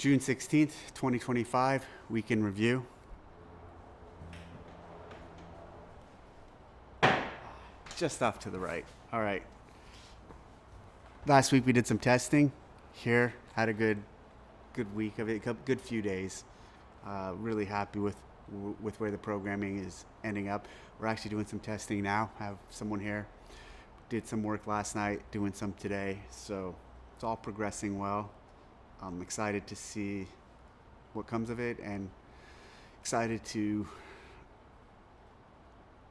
June 16th, 2025, week in review. Just off to the right. All right. Last week we did some testing here. Had a good week of it, good few days. Really happy with where the programming is ending up. We're actually doing some testing now. Have someone here. Did some work last night, doing some today. So it's all progressing well. I'm excited to see what comes of it and excited to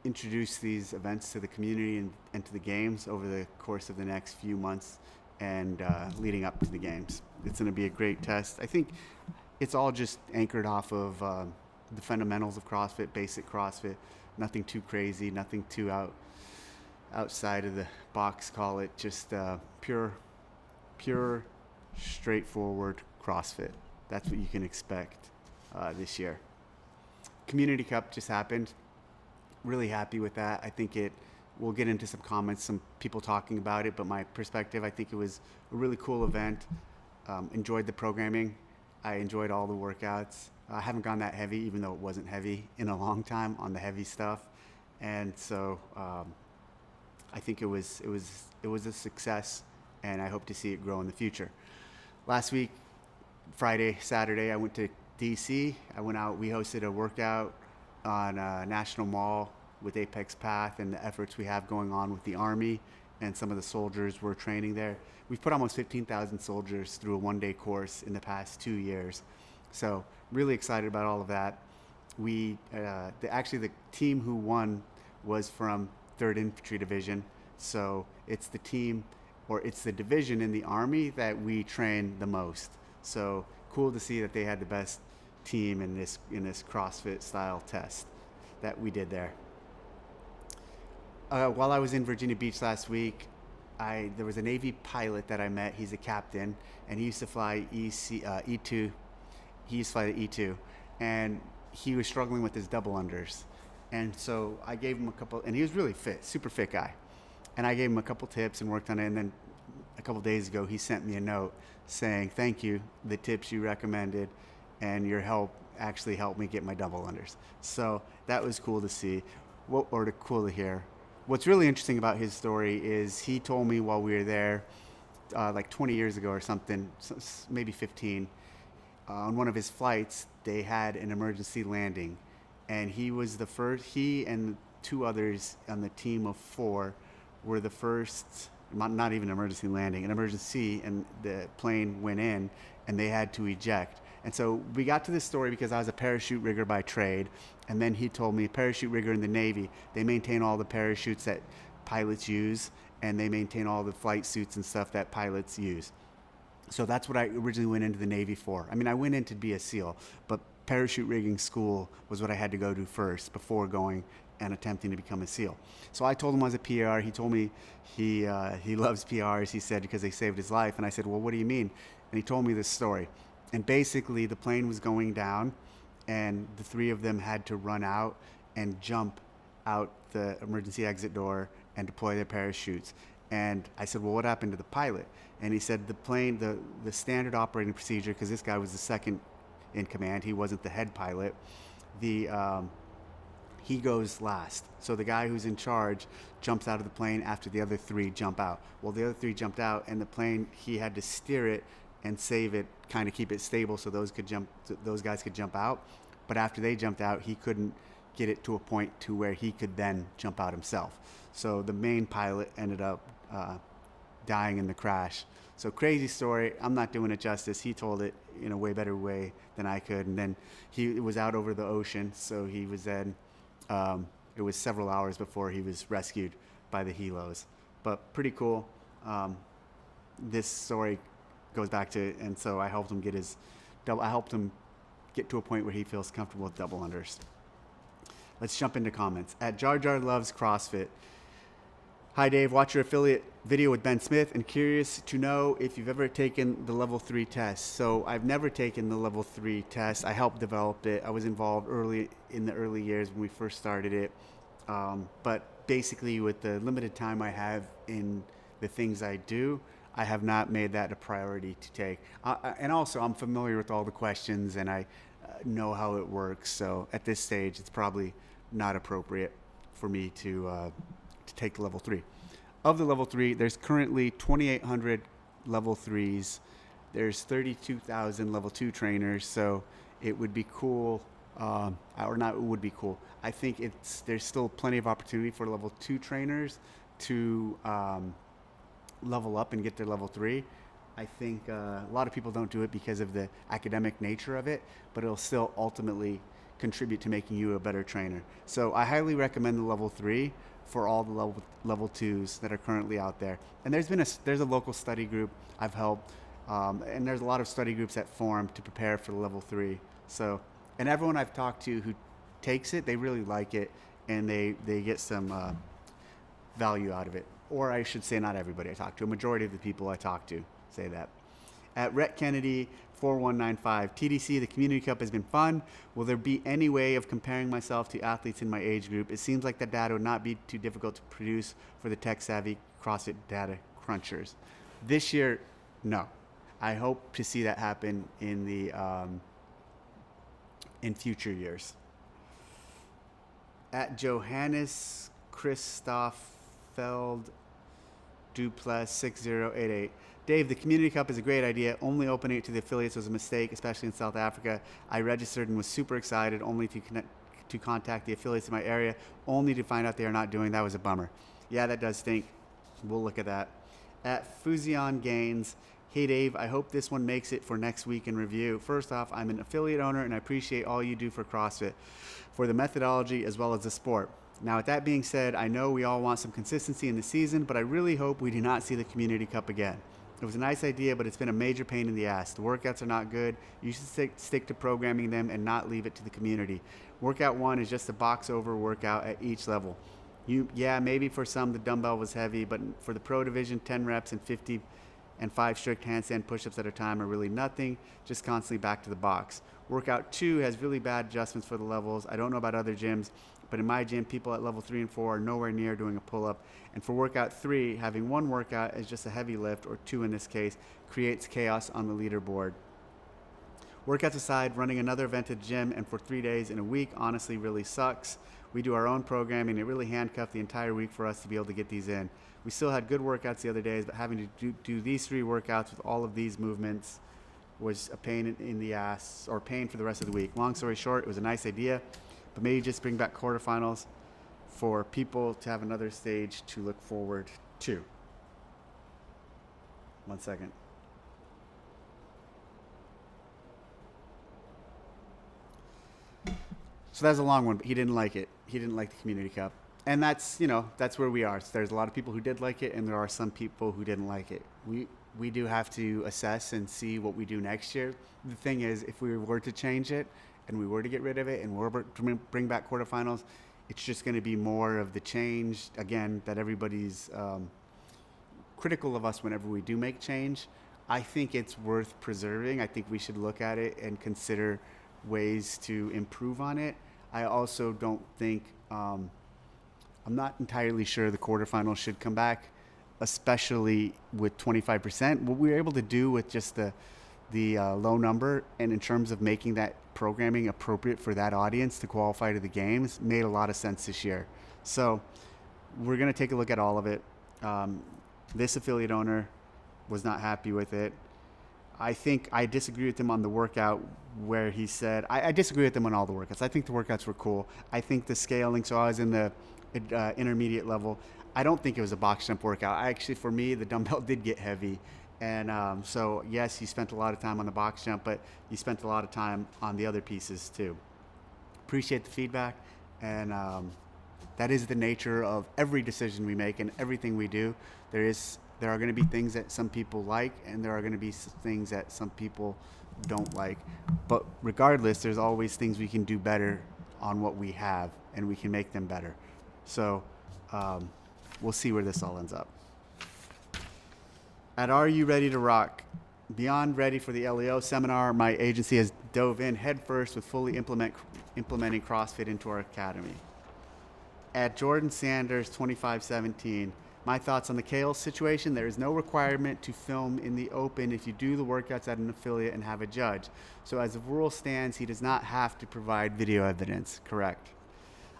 introduce these events to the community and to the games over the course of the next few months and leading up to the games. It's going to be a great test. I think it's all just anchored off of the fundamentals of CrossFit, basic CrossFit, nothing too crazy, nothing too outside of the box, call it just pure, straightforward CrossFit. That's what you can expect this year. Community Cup just happened. Really happy with that. I think we'll get into some comments, some people talking about it, but my perspective, I think it was a really cool event. Enjoyed the programming. I enjoyed all the workouts. I haven't gone that heavy, even though it wasn't heavy in a long time on the heavy stuff. And so I think it was a success, and I hope to see it grow in the future. Last week, Friday, Saturday, I went to DC. I went out. We hosted a workout on National Mall with Apex Path and the efforts we have going on with the Army and some of the soldiers we're training there. We've put almost 15,000 soldiers through a one-day course in the past 2 years. So really excited about all of that. Actually the team who won was from 3rd Infantry Division. So it's the team, or it's the division in the Army that we train the most. So cool to see that they had the best team in this CrossFit style test that we did there. While I was in Virginia Beach last week, there was a Navy pilot that I met. He's a captain, and he used to fly E2. He used to fly the E2, and he was struggling with his double unders. And so I gave him a couple, and he was really fit, super fit guy. And I gave him a couple tips and worked on it. And then a couple days ago, he sent me a note saying, "Thank you, the tips you recommended, and your help actually helped me get my double unders." So that was cool to see, cool to hear. What's really interesting about his story is he told me while we were there, like 20 years ago or something, maybe 15, on one of his flights, they had an emergency landing. And he and 2 others on the team of 4 were the first, not even an emergency landing, an emergency, and the plane went in and they had to eject. And so we got to this story because I was a parachute rigger by trade. And then he told me, parachute rigger in the Navy, they maintain all the parachutes that pilots use, and they maintain all the flight suits and stuff that pilots use. So that's what I originally went into the Navy for. I mean, I went in to be a SEAL, but parachute rigging school was what I had to go to first before going and attempting to become a SEAL. So I told him I was a PR. He told me he loves PRs, he said, because they saved his life. And I said, "Well, what do you mean?" And he told me this story. And basically, the plane was going down, and the 3 of them had to run out and jump out the emergency exit door and deploy their parachutes. And I said, "Well, what happened to the pilot?" And he said the plane, the standard operating procedure, because this guy was the second in command, he wasn't the head pilot, he goes last. So the guy who's in charge jumps out of the plane after the other 3 jump out. Well, the other 3 jumped out, and the plane, he had to steer it and save it, kind of keep it stable so those guys could jump out. But after they jumped out, he couldn't get it to a point to where he could then jump out himself. So the main pilot ended up dying in the crash. So crazy story. I'm not doing it justice. He told it in a way better way than I could. And then he was out over the ocean. So he was then, it was several hours before he was rescued by the helos. But pretty cool. This story goes back to, and so I helped him get to a point where he feels comfortable with double unders. Let's jump into comments. At Jar Jar Loves CrossFit. Hi Dave, watch your affiliate video with Ben Smith and curious to know if you've ever taken the level 3 test. So I've never taken the level 3 test. I helped develop it. I was involved in the early years when we first started it. But basically with the limited time I have in the things I do, I have not made that a priority to take. And also, I'm familiar with all the questions and I know how it works. So at this stage, it's probably not appropriate for me to take the level 3. Of the level 3, there's currently 2,800 level 3s. There's 32,000 level 2 trainers. So it would be cool, or not, it would be cool. I think there's still plenty of opportunity for level 2 trainers to level up and get their level 3. I think a lot of people don't do it because of the academic nature of it, but it'll still ultimately contribute to making you a better trainer. So I highly recommend the level 3 for all the level 2s that are currently out there. And there's a local study group I've helped, and there's a lot of study groups that form to prepare for the level 3. So, and everyone I've talked to who takes it, they really like it, and they get some value out of it. Or I should say not everybody I talk to. A majority of the people I talk to say that. At Rhett Kennedy 4195, TDC, the Community Cup has been fun. Will there be any way of comparing myself to athletes in my age group? It seems like the data would not be too difficult to produce for the tech-savvy CrossFit data crunchers. This year, no. I hope to see that happen in the in future years. At Johannes Christoffeld Duplex 6088. Dave, the Community Cup is a great idea. Only opening it to the affiliates was a mistake, especially in South Africa. I registered and was super excited, only to contact the affiliates in my area, only to find out they are not doing. That was a bummer. Yeah, that does stink. We'll look at that. At Fusion Gains, hey Dave, I hope this one makes it for next week in review. First off, I'm an affiliate owner and I appreciate all you do for CrossFit, for the methodology as well as the sport. Now, with that being said, I know we all want some consistency in the season, but I really hope we do not see the Community Cup again. It was a nice idea, but it's been a major pain in the ass. The workouts are not good. You should stick to programming them and not leave it to the community. Workout 1 is just a box over workout at each level. Yeah, maybe for some the dumbbell was heavy, but for the pro division, 10 reps and 50 and 5 strict handstand push-ups at a time are really nothing, just constantly back to the box. Workout 2 has really bad adjustments for the levels. I don't know about other gyms, but in my gym, people at level 3 and 4 are nowhere near doing a pull-up. And for workout 3, having one workout as just a heavy lift, or 2 in this case, creates chaos on the leaderboard. Workouts aside, running another event at the gym and for 3 days in a week honestly really sucks. We do our own programming. It really handcuffed the entire week for us to be able to get these in. We still had good workouts the other days, but having to do these 3 workouts with all of these movements was a pain in the ass, or pain for the rest of the week. Long story short, it was a nice idea, but maybe just bring back quarterfinals for people to have another stage to look forward to. 1 second. So that's a long one, but he didn't like it. He didn't like the Community Cup. And that's where we are. So there's a lot of people who did like it, and there are some people who didn't like it. We do have to assess and see what we do next year. The thing is, if we were to change it and we were to get rid of it and we were to bring back quarterfinals, it's just going to be more of the change, again, that everybody's critical of us whenever we do make change. I think it's worth preserving. I think we should look at it and consider ways to improve on it. I also don't think, I'm not entirely sure the quarterfinals should come back, especially with 25%. What we were able to do with just the low number, and in terms of making that programming appropriate for that audience to qualify to the games, made a lot of sense this year. So we're going to take a look at all of it. This affiliate owner was not happy with it. I think I disagree with him on the workout where he said, I disagree with him on all the workouts. I think the workouts were cool. I think the scaling, so I was in the intermediate level. I don't think it was a box jump workout. Actually, for me, the dumbbell did get heavy. And so, yes, you spent a lot of time on the box jump, but you spent a lot of time on the other pieces too. Appreciate the feedback. And that is the nature of every decision we make and everything we do. There are going to be things that some people like, and there are going to be things that some people don't like. But regardless, there's always things we can do better on what we have, and we can make them better. So we'll see where this all ends up. At Are You Ready to Rock? Beyond ready for the LEO seminar, my agency has dove in headfirst with fully implementing CrossFit into our academy. At Jordan Sanders 2517, My thoughts on the Kale situation: there is no requirement to film in the open if you do the workouts at an affiliate and have a judge. So as the rule stands, he does not have to provide video evidence. Correct.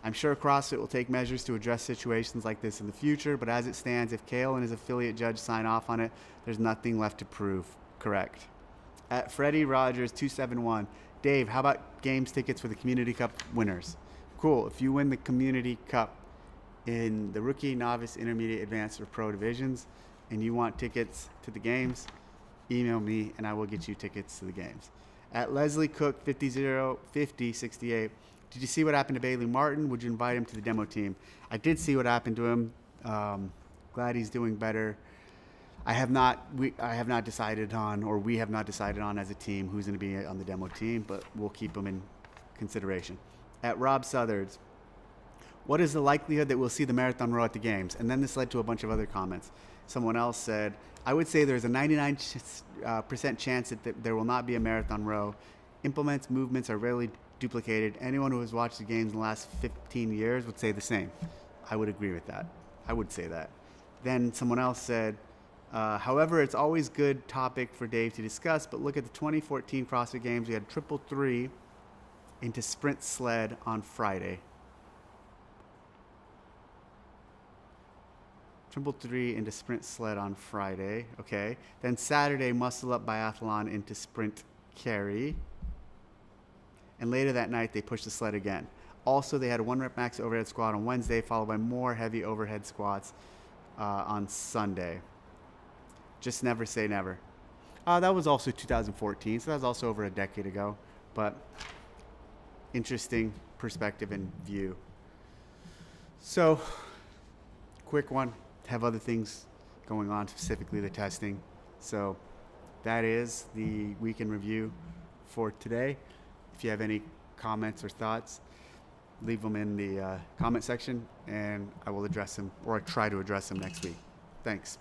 I'm sure CrossFit will take measures to address situations like this in the future, but as it stands, if Kale and his affiliate judge sign off on it, there's nothing left to prove. Correct. At Freddie Rogers 271, Dave, how about games tickets for the Community Cup winners? Cool. If you win the Community Cup in the rookie, novice, intermediate, advanced, or pro divisions, and you want tickets to the games, email me and I will get you tickets to the games. At Leslie Cook 505068, did you see what happened to Bailey Martin? Would you invite him to the demo team? I did see what happened to him. Glad he's doing better. I have not decided on, or we have not decided on as a team, who's going to be on the demo team, but we'll keep him in consideration. At Rob Southards, what is the likelihood that we'll see the marathon row at the games? And then this led to a bunch of other comments. Someone else said, I would say there's a 99% chance that there will not be a marathon row. Implements, movements are rarely duplicated. Anyone who has watched the games in the last 15 years would say the same. I would agree with that. I would say that. Then someone else said, however, it's always good topic for Dave to discuss, but look at the 2014 CrossFit Games. We had 333 into sprint sled on Friday. 333 into sprint sled on Friday. Okay. Then Saturday, muscle up biathlon into sprint carry. And later that night, they pushed the sled again. Also, they had a 1 rep max overhead squat on Wednesday, followed by more heavy overhead squats on Sunday. Just never say never. That was also 2014, so that was also over a decade ago. But interesting perspective and view. So, quick one. Have other things going on, specifically the testing. So that is the week in review for today. If you have any comments or thoughts, leave them in the comment section and I will address them, or I try to address them next week. Thanks.